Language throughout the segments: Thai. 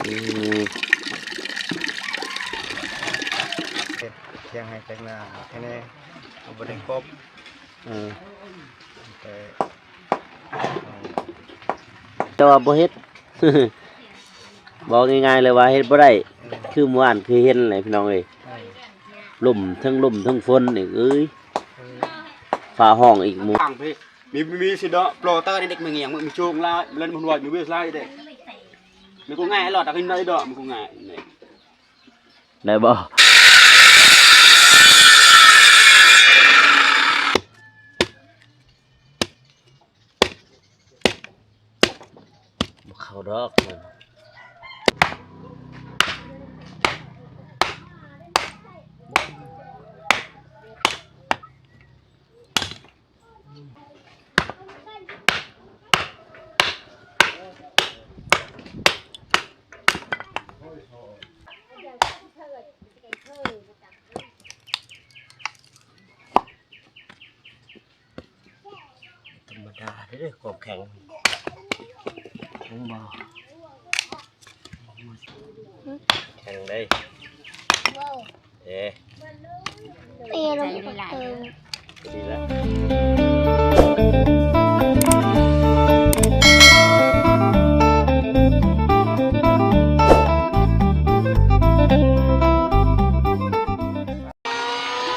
มเชียงให้แต่งหน้าแค่นี้บริกรแต่แต่ว่าบ่เฮ็ด บอกง่ายๆเลยว่าเฮ็ดบ่ได้คือเมื่อวานคือเห็นแหละพี่น้องเอ้ยลมทั้งฝนนี่เอ้ยฟ้าห้องอีกหมู่มีสิเดาะโปรเตอร์เด็กมึงอย่างมึงชูงลาเล่นมันวอยมีเวสไลเด็กมันกูง่ายหลอดตะกินได้ดอกมันกูง่ายได้บ่เข้าดอกธรรมดาเด้อความแข็งบ่แข็งได้เอ๊ะตีลงไปดีแล้ว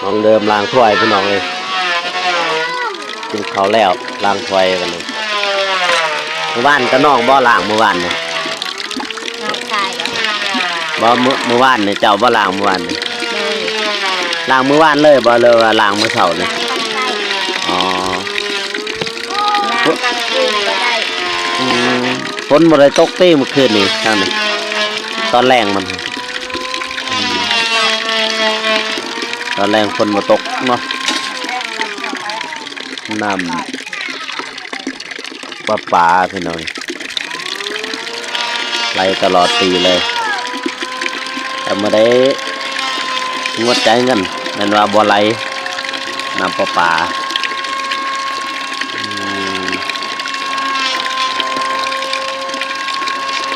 น้องเดิมล้างถ้วยพี่น้องเลยกินเขาแล้วล้างถ้วยกันเลยเมื่อวานก็น้องบ่ล้างเมื่อวานเนี่ยบ่เมื่อวานเนี่ยเจ้าบ่ล้างเมื่อวานเนี่ยล้างเมื่อวานเลยบ่เลยว่าล้างเมื่อเช้าเนี่ยอ๋อฝนบ่ได้ตกตีเมื่อคืนนี่ทางนี้ตอนแรงมันตอนแรงฝนมาตกเนาะน้ำปลาพี่น้อยไหลตลอดปีเลยแต่ไม่ได้งดใจเงินนั่นว่าบ่ไหลน้ำปลา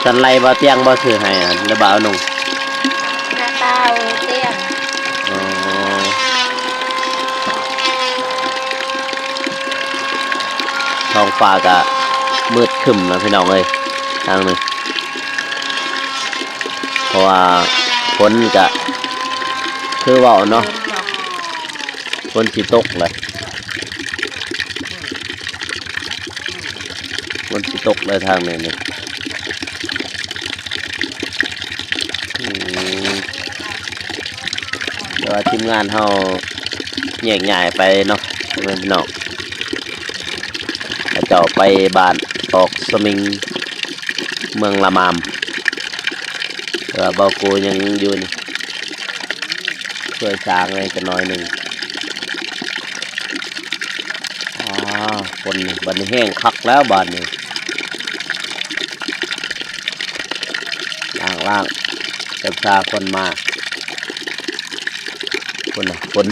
สันไหลบ่เตียงบ่ซื้อให้แล้วบ่เอานุ่งนาเตาเตี้ยงท้องฟ้าก็มืดครึ้มนะพี่น้องเอ้ยทางนี้เพราะว่าฝนก็คือว่าเนาะฝนสิตกเลยฝนสิตกเลยทางนี้นี่แต่ว่าทีมงานเฮาแยกย้ายไปเนาะพี่น้องเจ้าไปบ้านออกสมิงเมืองละมามเบากูยังอยู่นี่ช่วยสร้างเลยกันน้อยหนึ่งคนบ้านนี้แห้งคักแล้วบ้านนี้ล่างเจ้าชาคนมาคนน่ะคน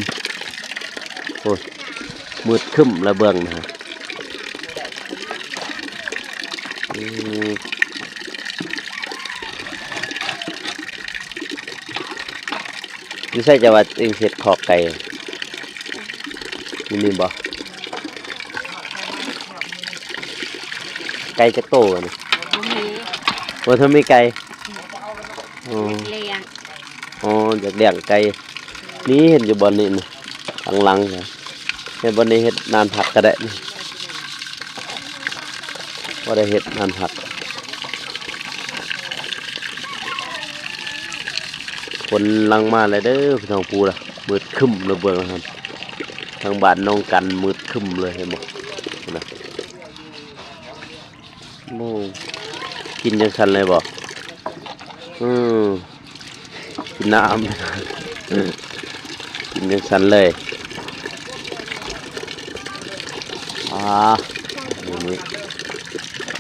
โอ้ยมืดครึ้มระเบิงนะไม่ใช่จะว่าเองเสร็จขอกไก่มีบ่ไก่จะโตกันว่าถ้ามีไก่อ๋ออยากเลี้ยงไก่นี่เห็นอยู่บนนี้นะหลังๆเห็นบนนี้เห็ดนานผักก็ได้ว่าได้เห็ดนานผักคนลังมาเลยเด้อพี่น้องปูล่ะมืดคึ้มระเบิดครับทางบ้านน้องกันมืดคึ้มเลยเห็นบ่นะโม่กินจังสันเลยบ่กินน้ำกินจังสันเลยนี่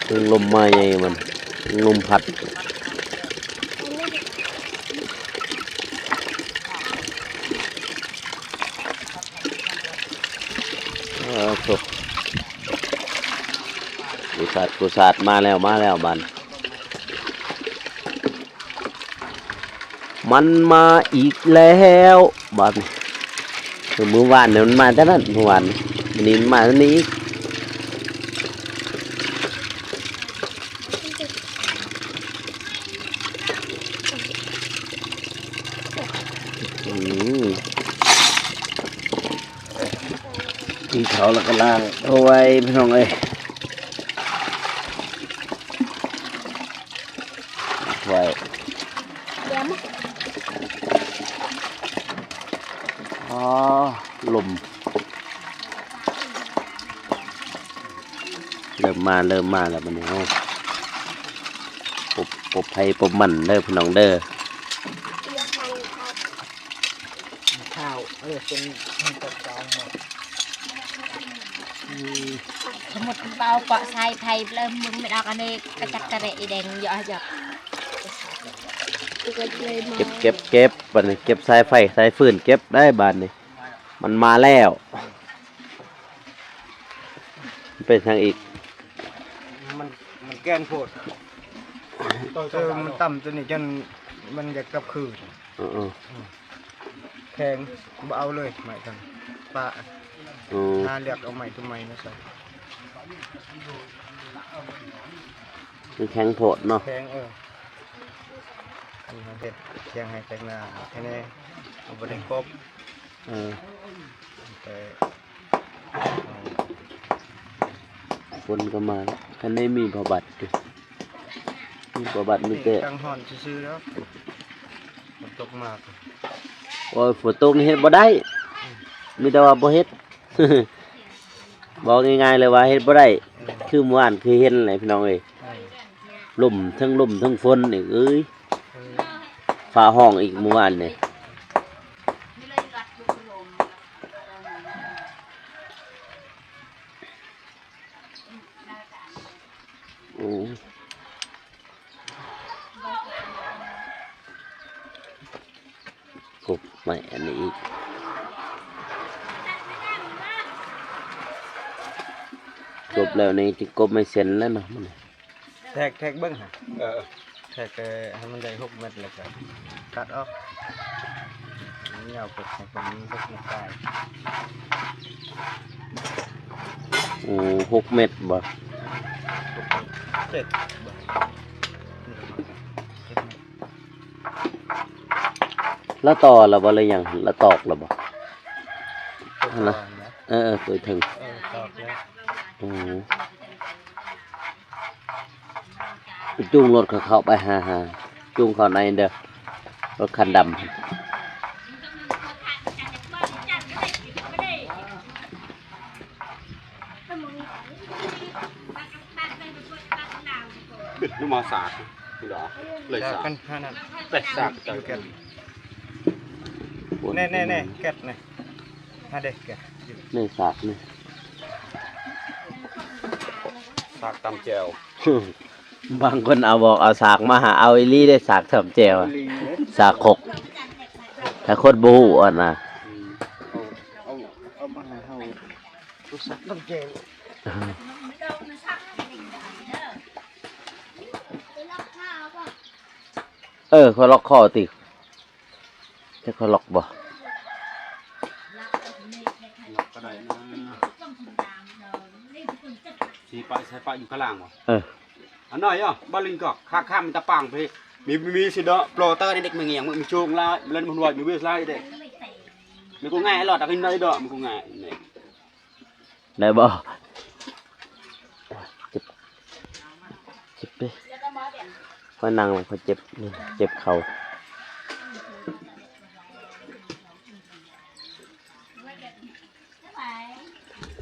ถึงลมมาใหญ่มันลมพัดกุศาสมาแล้วบ้าน มันมาอีกแล้วบัดนี้คือเมื่อวานเนี่ยมันมาจากนั้นเมื่อวานนี้วันนี้มันมาจากนี้อีกอืมที่เขาแล้วก็ล่างเอาไว้พี่น้องเอ้ยไว้ เดี๋ยวมั้ง อ๋อลมเริ่มมาแล้วมันนี่ปบไผ่ปบมันเด้อพี่น้องเด้อ ข้าวเป็นตัดจองหมด สมุดเบาเปาะใส่ไทยเริ่มมึงไม่เอากันเลยกระจักกระเดะแดงเยอะๆ เก็บบัดนี้เก็บสายไฟสายฟืนเก็บได้บัดนี้มันมาแล้วเป็นทางอีก มันแกนโพดมันต่ำจนนี่จนมันอยากกลับคืน เออ แพงบ่เอาเลยใหม่กันป้า ๆ หาเรียกเอาใหม่ทำไมนะใส่ มันแข็งโผดเนาะ แพงอันนี้เฮ็ดเชียงให้แต่งหน้าแค่นี้เอาบ่ได้ครบ เออ แต่ คนก็มาคันนี้มีพอบัตรอยู่มีพอบัตรมีแต่ ตั้งห่อนซื่อๆแล้วมันตกมาก โอ้ยฝนตกนี่เฮ็ดบ่ได้มีแต่ว่าบ่เฮ็ด บอกง่ายๆเลยว่าเฮ็ดบ่ได้คือเมื่อวานคือเห็นแหละพี่น้องเอ้ยลมทั้งฝนอีกเอ้ยฟ้าห้องอีกเมื่อวานนี่โอ้กบใหม่อันนี้อีกจบแล้วนี่จะกบไม่เสร็จแล้วเนาะมัน แทกเบิ่งฮะแทกให้มันได้6เม็ดแล้วก็ตัดออกนี่เอาไปให้เป็นพวกนี้ตาย โอ้6 เม็ดบ่ เจ็ด แล้วต่อแล้วบ่เลยยังแล้วตอกแล้วบ่ นะ เออตัวถึง ตอกแล้ว โอ้จุงรถเขาไปหาจุงเขาในเด้อรถคันดำ บิดลูกมาสากนี่เหรอเลย จาก สาก กันขนาด เป็ดสากจัง แกะแน่แกะนี่ฮะเด็กแกะ นี่สากนี่ สากตำแจว บางคนเอาบอกเอาสากมาหาเอาอีลี่ได้สากถมแจวอะสากขกถ้าคนบูอ่ะนะ เอามาให้เฮารู้สึกต้องเจล เขาล็อกคอติจะเขาล็อกบ่ ก็ได้นะสีไปใส่ไปอยู่ข้างล่างวะอันน้อยอ่ะบ้านลิงก็ข้ามมันตะปังไปมีสิเด้อโปรเตอร์ในเด็กมึงเงี้ยมึงมีช่วงล่าเล่นมันวอยมีเวสล่าเด็กมันกูง่ายหลอดตะกินได้เด้อมันกูง่ายเนี่ย ได้บ่เจ็บดิพอนั่งพอเจ็บนี่เจ็บเข่า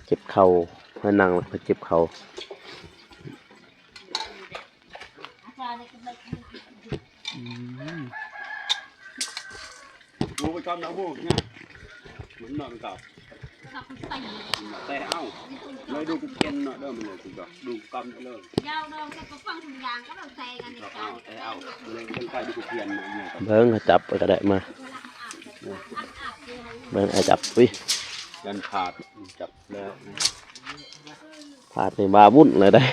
เจ็บเข่าพอนั่งพอเจ็บเข่า กูไปชอบน้ำหูเนี่ยเหมือนนอนกับแต่เอ้าเลยดูกูเกนเนาะเด้อมันเลยกูก็ดูกำเลย ยาวโดนกับฟังทุกอย่างก็เราใส่กันใน เอา การ แต่เอาเลยเป็นไปดูกูเพียนเนี่ย เบิ้งเขาจับไปก็ได้มาเบิ้งไอ้จับวิ ยันขาดจับแล้ว พาดในบาวุ่นเลยได้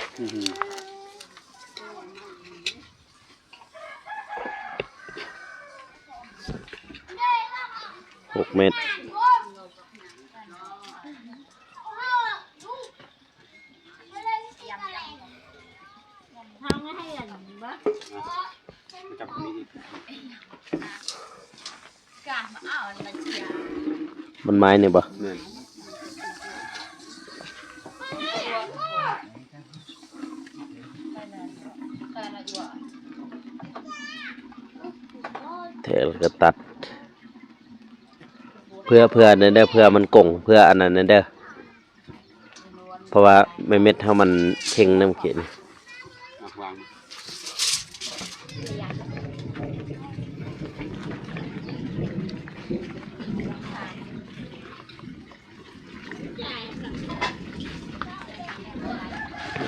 6 เมตร ทางให้อันบ่ จับนี่ กะมาเอาอันละเชีย มันไม้นี่บ่ แม่น เทแล้วก็ตัด เพื่อนั่นเด้อเพื่อมันกงเพื่ออันนั้นนั่นเด้อเพราะว่าเม็ดเฮามันเข่งน้ำเขียน วาง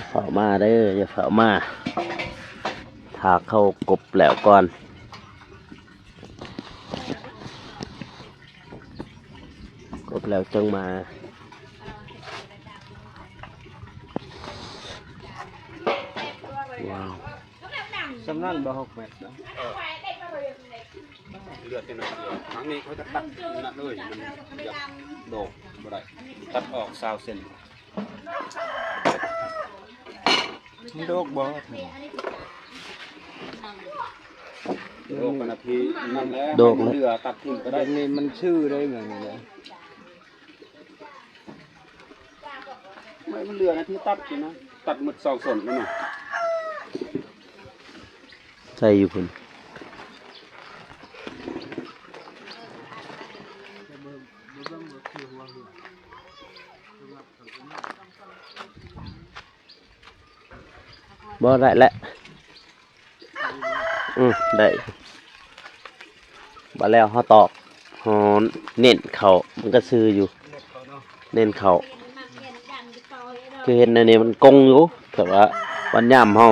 เฝ้ามาเด้ออย่าเฝ้ามาถากเข้ากบแล้วก่อนกบแล้วจังมาว้าว สำนั่นบ่6 เมตรนะ เลือดเป็นอะไรครั้งนี้เขาจะตัดนั่นเลยมันจะโดกบ่ได้ตัดออก20 เซน มันโดกบ่ โดกกันนาทีนั่นแหละ โดกเลย เลือตัดทิ้งก็ แต่ ได้ นี่มันชื่อได้เหมือนกันเลย ไม่มันเลือนาทีตัดอยู่นะตัดหมด2 ส่วนแล้วเนาะ ใส่อยู่พุ่นบ่ได้แล้วได้บ่แล้วเฮาตอกเฮาเน้นเข้ามันก็ซื่ออยู่ เน้นเข้าคือเห็นอันนี้มันกงอยู่แต่ว่าวันยามเฮา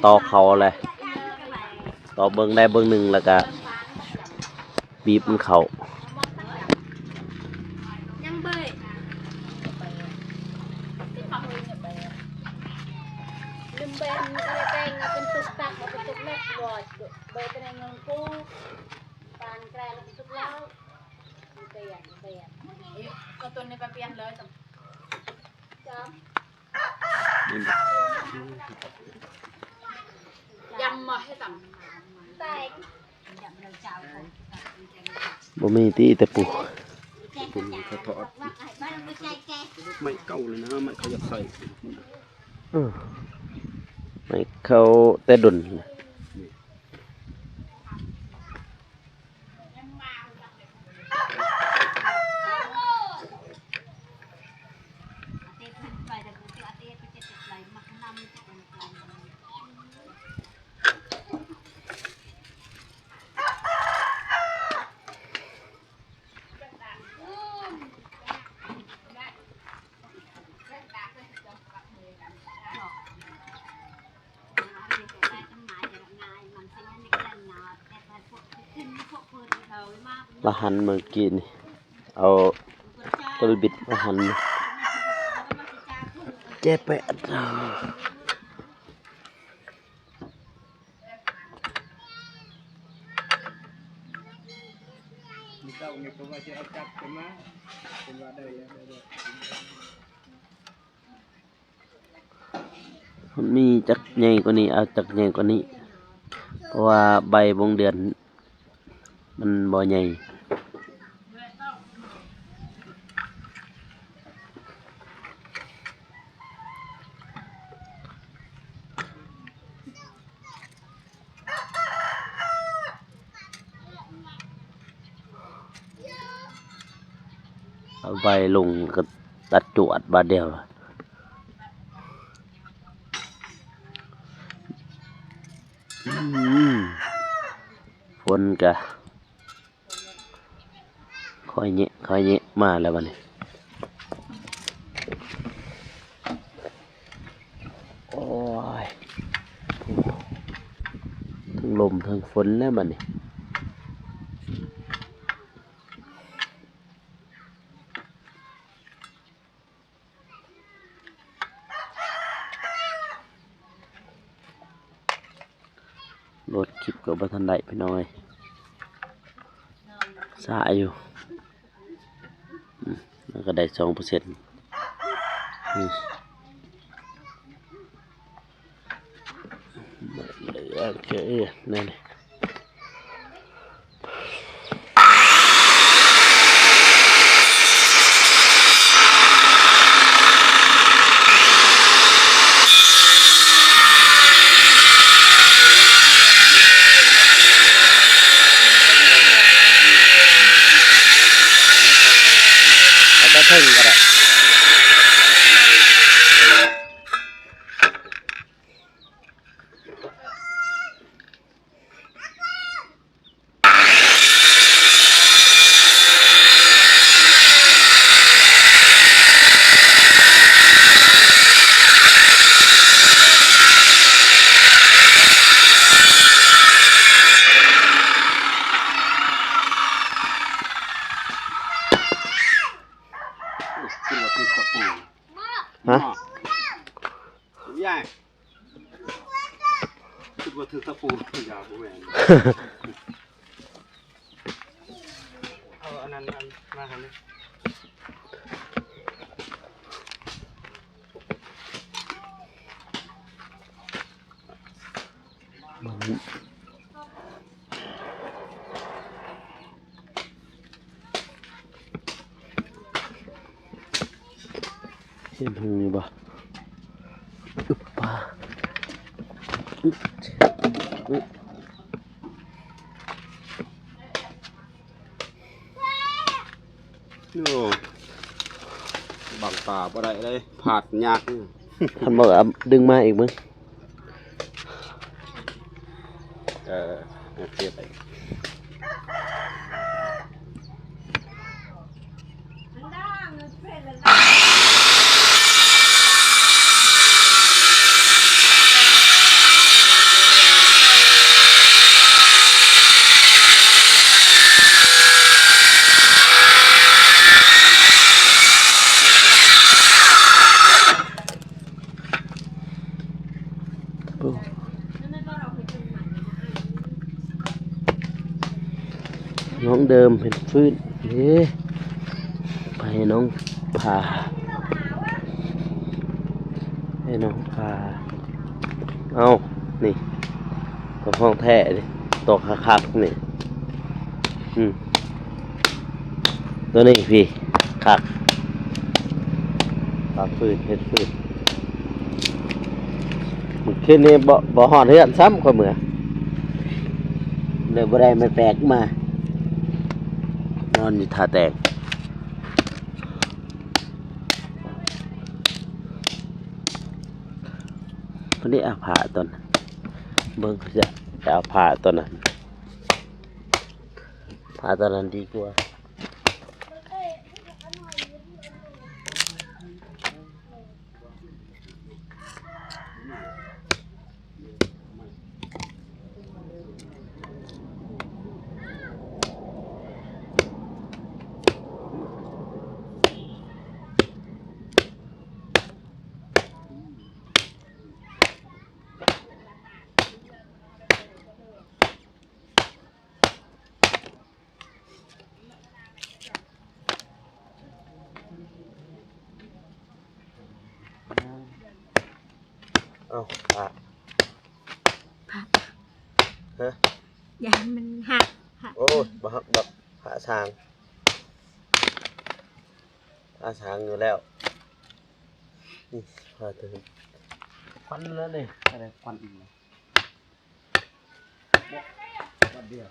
ตอกเข้าแหละตอกเบิ่งได้เบิ่งหนึงแล้วก็บีบมันเข้า ยังเบยลืมเบนอะไรแปลงเป็นตุกตักเป็นตุกเล็กบ่อยเบยเป็นเงินกู้ปานแกรแล้วเป็นตุกเล้าเปลี่ยนก็ตัวนี้ไปเปลี่ยนเลยจ้ายำมาให้ต่ำแตกยำเราเจ้า บ่มีที่แต่ปู ผมเขาถอดไม่เก่าเลยนะไม่เขาอยากใส่ ไม่เขาแต่ดุนละหันเมื่อกี้นี่เอาตัวบิดละหันเจ็บแปด มีเต้านี่ก็ว่าจะเอาจับกันมาเป็นว่าได้แล้วได้ มันมีจักใหญ่กว่านี้เอาจักใหญ่กว่านี้เพราะว่าใบบงเดือนมันบ่ใหญ่เอาใบลงก็ตัดจวดบาดเดียวฝนกะค่อยเงี้ยมาแล้วบัดนี้โอ้ยทั้งลมทั้งฝนแล้วบัดนี้รถคลิปกับบัทันไดพี่น้อยสายอยู่ แล้วก็ได้2%นี่เหลือแค่นั่นแล้วก็ถึงก็ได้ กินว่าถึกตะปู ฮะ ยายคิดว่าถึกตะปูอย่าบ่แม่น เอาอันนั้นมาให้นี่ เห็นหูนี่บ่อึบปาอึบอึบ โอ้บังตาบ่ได้เลยผาดยาก ท่านบอกว่าดึงมาอีกมึง เทียบไป น้องเดิมเห็นฟื้นเฮ้ไปให้น้องผ่าให้น้องผ่าเอานี่ตัวห้องแท้ดิตกคักๆนี่ตัวนี้พี่คักปากฟื้นเห็ดฟื้นมันขึ้นนี่บ่หอดเฮือนซ้ำกว่าเหมือเลยบ่ได้มันแปลกมานอนอยู่ท่าแตกวันนี้เอาผ่าตอนเบิ่งเขาจะเอาผ่าตอนนั้นผ่าตอนนั้นดีกว่าเอาผ่าฮะ อย่าให้มันหัก โอ้ยแบบผ่าช้างอยู่แล้วนี่ผ่าถึงควันแล้วนี่ อะไรควันอีกนะวันเดียว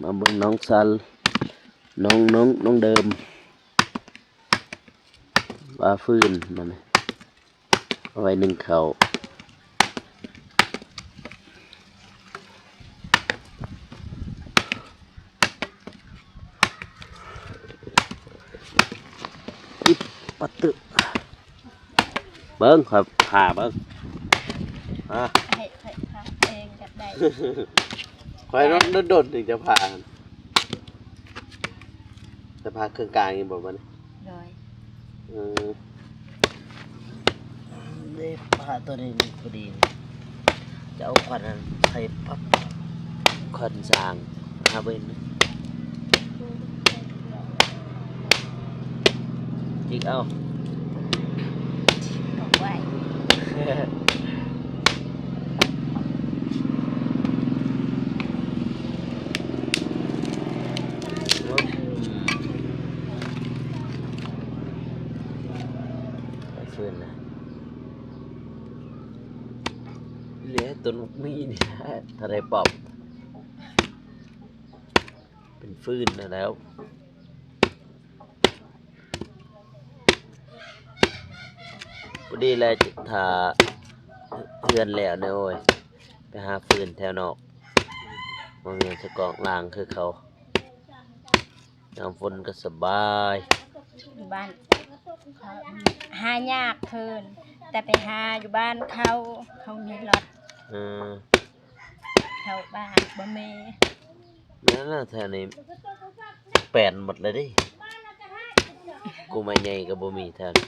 มาเบิ่งน้องซันน้องเดิมว่าฟื้นมันเอาไว้นึ่งข้าว ปัดตึเบิ้งครับผ่าเบิ้งอ่ะ ให้ค่ะเองก็ได้ คอยรถโดดถึงจะผ่าจะผ่าเครื่องกลางยังบอกมัน โดย ได้ผ่าตัวนี้พอดีจะเอาควันนั้นใส่ปั๊บควันสางหาเบิ้งจิกเอา บอกไว้ ฟืนนะเหลือต้นมีนี่ถ้าได้ปอบเป็นฟืนนะแล้วพอดีเลยจะทาเพื่อนแล้วเนี่ยโอ้ยไปหาฟืนแถวนอกมันเงินสกองล่างคือเขาน้ำฝนก็สบาย อยู่บ้านหายากเพิ่นแต่ไปหาอยู่บ้านเขามีรถ อืม แถวบ้านบ่มี นั่นน่ะแถวนี้แปลนหมดเลยดิกูมาใหญ่กับบ่มีแถวนี้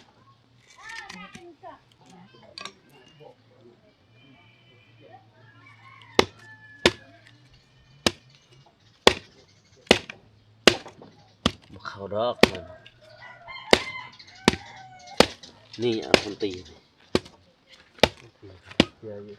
บ่เข้าดอกมันนี่อ่ะคนตีเยอะอยู่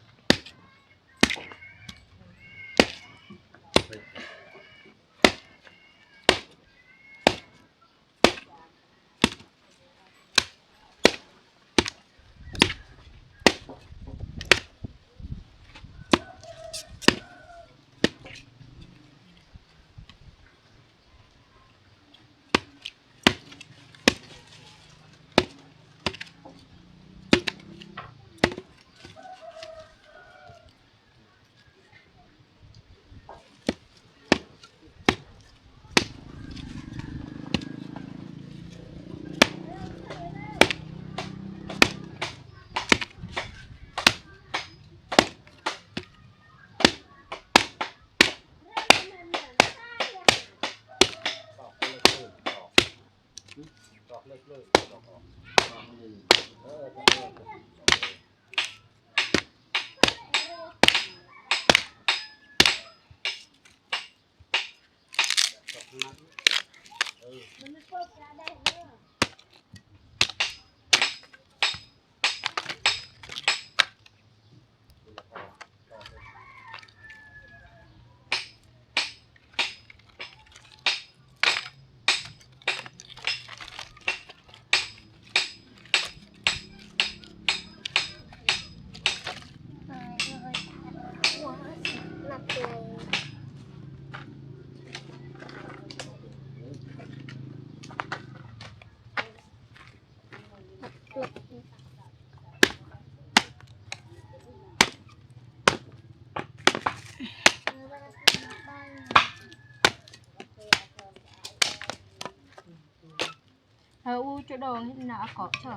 chỗ đồ như nào có chờ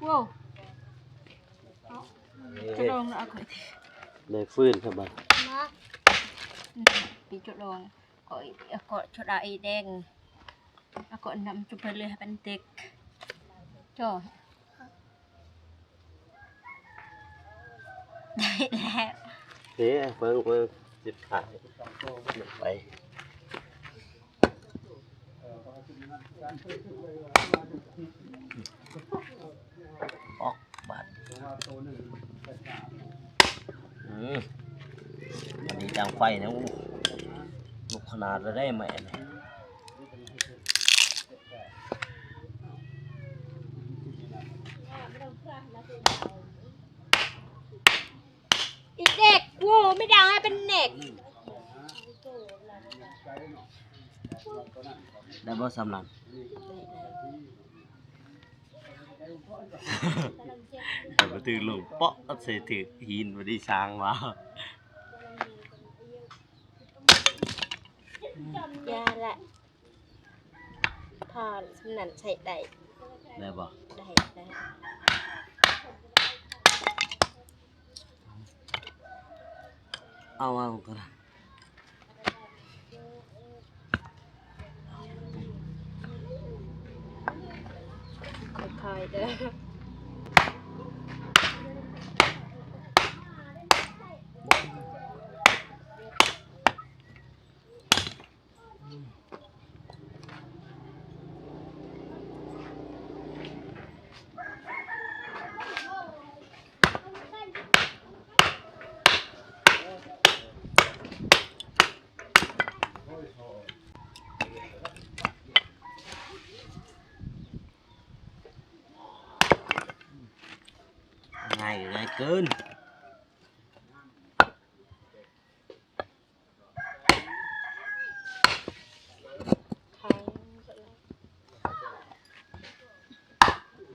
wow chỗ đồ nó có ได้ฟืนครับบัด bị chỗ đồ có chỗ đá ấy đen có nằm chụp lên lưới bên tịch trời đấy là เฮ้เพิ่งสิบขายไปออกบัตรอันนี้จางไฟนะลูกขนาดจะได้ไหมเนี่ย อีเด็กโว้ไม่ดังให้เป็นเด็ก ได้บ่สำนักแต่มาถือลงเปาะก็เสียถือหินมาได้ช้างมา ยาละพอสำนันใส่ได้ ได้บ่ ได้ได้ เอาก็ได้ ค่อยๆเด้อ ง่ายเกิน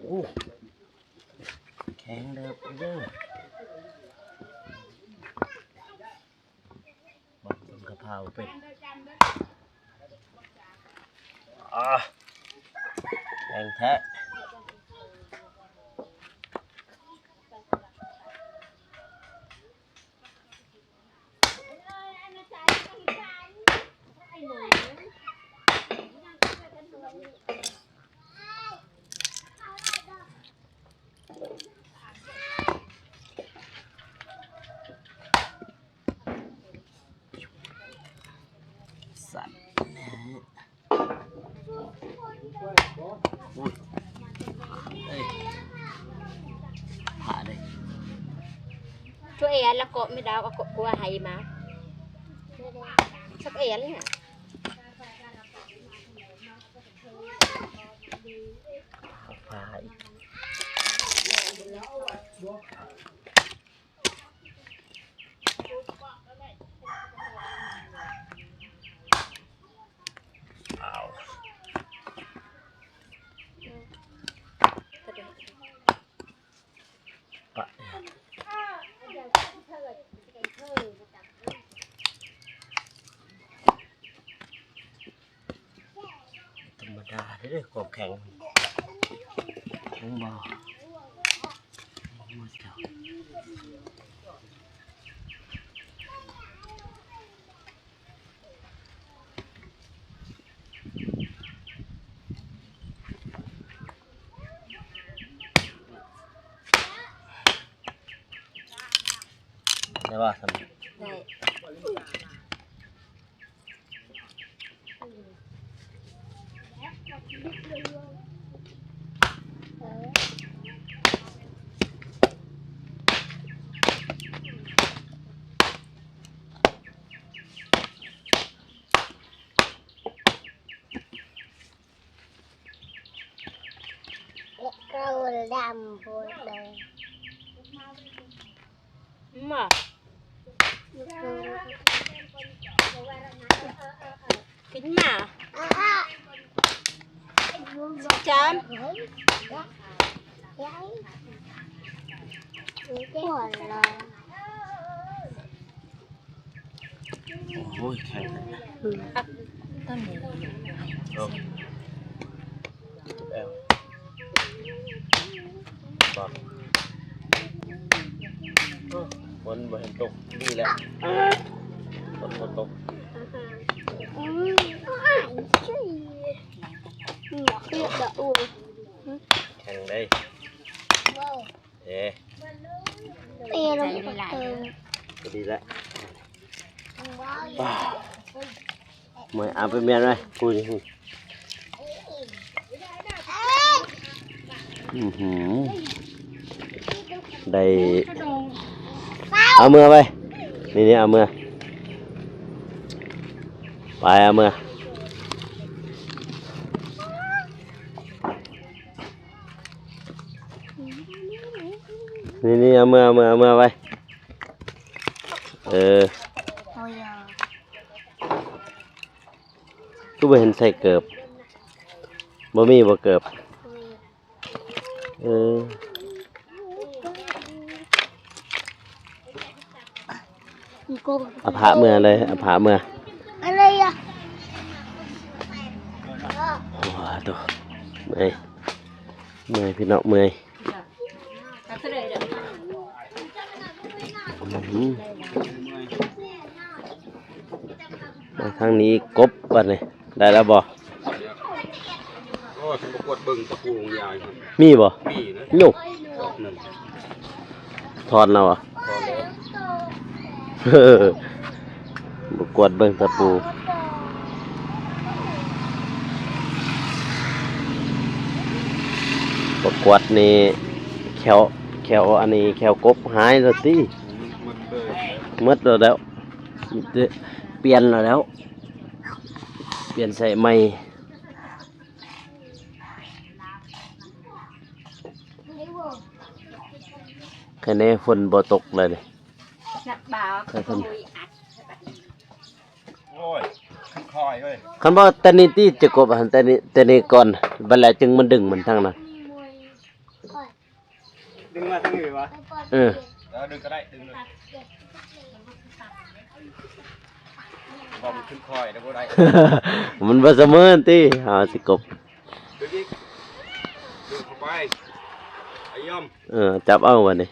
โอ้แข็งเด้อเด้อบักต้นกะเพราเป็ดแข็งแท้สั่นอุ้ยเอ้ยผ่าเลย ช่วยเอ็นแล้วก็ไม่ดาวก็กลัวหายมาสักเอ็นเนี่ย ผ่าอีกเอา ปะธรรมดาเด้อความแข็งของบ่บ่เจ้าได้ป่ะสำ ได้เราดำพูดเลย มากินมาจาม ย้ายหัวเรา โอ้ยแข็งเลย ต้นนี้ โอ้แอลบอกฝนบ่เห็นตกดีแล้วฝนบ่ตก หมวกเปียกดอกอู แข็งได้เอ๊ะ เปียกลงไปเติม ก็ดีแล้วเมื่อเอาไปเมียนไว้พูดดิได้เอามือไปนี่เอามือไปเอามือนี่เอามือไปก็บ่เห็นใส่เกิบบ่มีบ่เกิบเอาผ้าเมื่อเลยเอาผ้าเมื่อ อะไรอ่ะ โอ้ตัวเอ้ย เมื่อยพี่น้องเมื่อย ก็เสด็จเดี๋ยว อืมมาทางนี้กบบัดนี่ได้แล้วบ่ โอ้ฉันประกวดเบิ่งตะปูของยายครับ มีบ่ มีนะ โยก ดอกหนึ่ง ถอนแล้วอ่ะ พอแล้ว บ่กวดเบิ่งตะปูบ่กวดนี่แขวอันนี้แขวกบหายแล้วติ มันเลย หมดแล้วเปลี่ยนแล้ว เปลี่ยนใส่ใหม่แค่นี้ฝนบ่ตกเลยนี่ นักบ่าวคุยอัด โอ้ยคอยเอ้ย คำว่าแต่นี่ที่จะกบหันแต่นี่ก่อนบัดแล้วจึงมันดึงมันทั้งนั้น ดึงมาทางนี้วะ เออ ดึงก็ได้ดึงเลยบอมขึ้นคอยแล้วก็ได้ มันบ่เสมอติหาสิกบ ดึงอีกดึงเข้าไปไอ้ยอม จับเอาวันนี้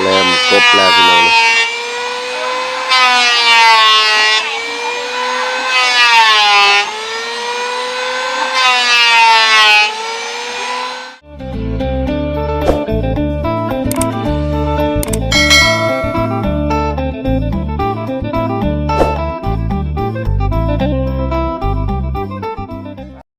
เริ่มกบแล้วพี่น้อง